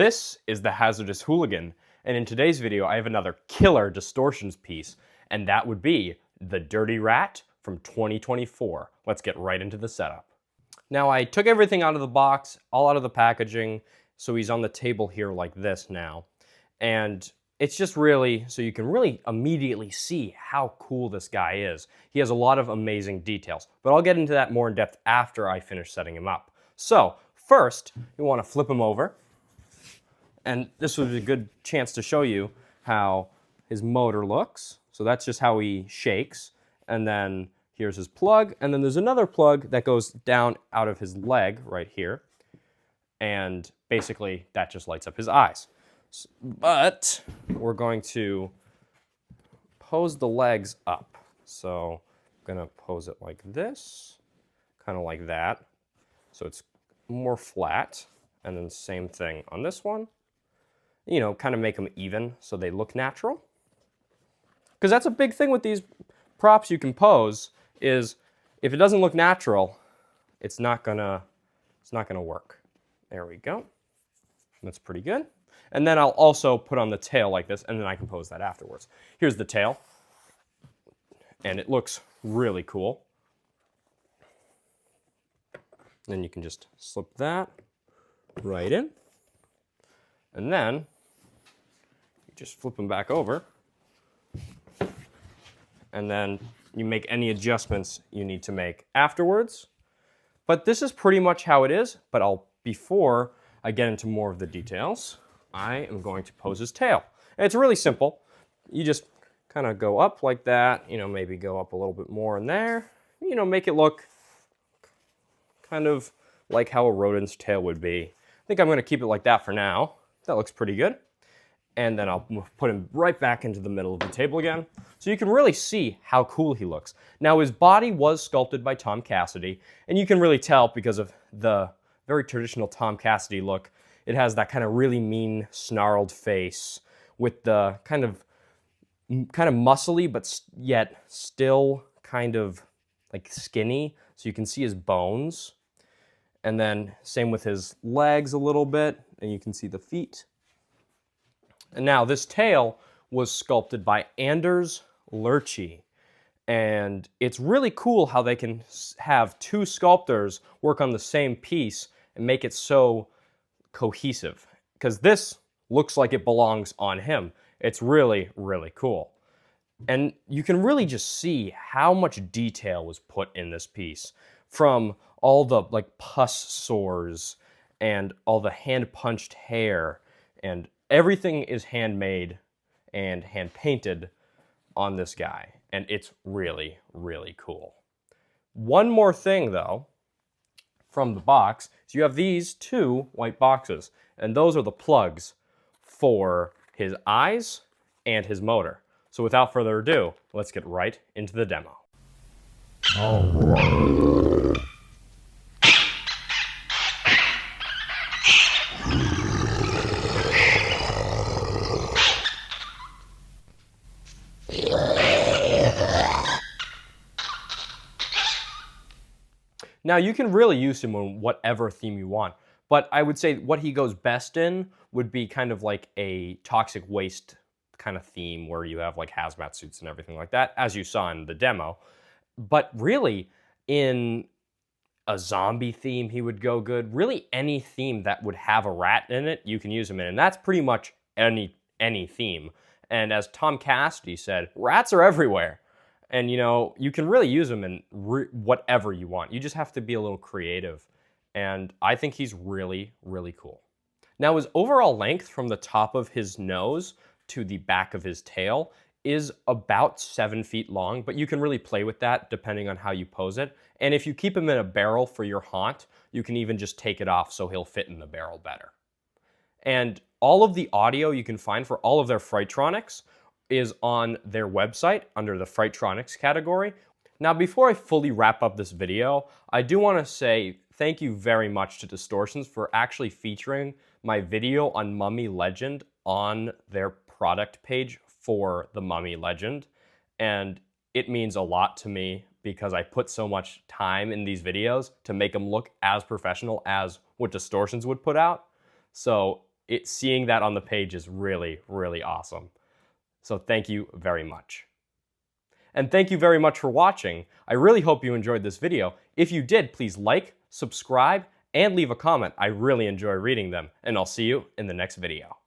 This is the Hazardous Hooligan, and in today's video I have another killer Distortions piece, and that would be the Dirty Rat from 2024. Let's get right into the setup. Now I took everything out of the box, all out of the packaging, so he's on the table here like this now. And it's just really, so you can really immediately see how cool this guy is. He has a lot of amazing details, but I'll get into that more in depth after I finish setting him up. So first, you want to flip him over. And this was a good chance to show you how his motor looks. So that's just how he shakes. And then here's his plug. And then there's another plug that goes down out of his leg right here. And basically that just lights up his eyes. But we're going to pose the legs up. So I'm going to pose it like this, kind of like that. So it's more flat. And then same thing on this one. You know, kind of make them even so they look natural. Because that's a big thing with these props you can pose is if it doesn't look natural, it's not gonna work. There we go. That's pretty good. And then I'll also put on the tail like this, and then I can pose that afterwards. Here's the tail. And it looks really cool. Then you can just slip that right in. And then you just flip them back over. And then you make any adjustments you need to make afterwards. But this is pretty much how it is. But before I get into more of the details, I am going to pose his tail. And it's really simple. You just kind of go up like that, you know, maybe go up a little bit more in there. You know, make it look kind of like how a rodent's tail would be. I think I'm going to keep it like that for now. That looks pretty good. And then I'll put him right back into the middle of the table again. So you can really see how cool he looks. Now his body was sculpted by Tom Cassidy, and you can really tell because of the very traditional Tom Cassidy look. It has that kind of really mean, snarled face with the kind of muscly, but yet still kind of like skinny. So you can see his bones. And then same with his legs a little bit, and you can see the feet. And now this tail was sculpted by Anders Lerche. And it's really cool how they can have two sculptors work on the same piece and make it so cohesive. Because this looks like it belongs on him. It's really, really cool. And you can really just see how much detail was put in this piece. From all the like pus sores and all the hand-punched hair, and everything is handmade and hand-painted on this guy. And it's really, really cool. One more thing, though, from the box, is you have these two white boxes, and those are the plugs for his eyes and his motor. So without further ado, let's get right into the demo. Now you can really use him on whatever theme you want, but I would say what he goes best in would be kind of like a toxic waste kind of theme where you have like hazmat suits and everything like that, as you saw in the demo. But really, in a zombie theme, he would go good. Really, any theme that would have a rat in it, you can use him in, and that's pretty much any theme. And as Tom Cassidy said, rats are everywhere. And, you know, you can really use him in whatever you want. You just have to be a little creative. And I think he's really, really cool. Now, his overall length from the top of his nose to the back of his tail is about 7 feet long, but you can really play with that depending on how you pose it. And if you keep him in a barrel for your haunt, you can even just take it off so he'll fit in the barrel better. And all of the audio you can find for all of their FrightTronics is on their website under the FrightTronics category. Now, before I fully wrap up this video, I do want to say thank you very much to Distortions for actually featuring my video on Mummy Legend on their product page for the Mummy Legend. And it means a lot to me because I put so much time in these videos to make them look as professional as what Distortions would put out. So seeing that on the page is really, really awesome. So thank you very much. And thank you very much for watching. I really hope you enjoyed this video. If you did, please like, subscribe, and leave a comment. I really enjoy reading them, and I'll see you in the next video.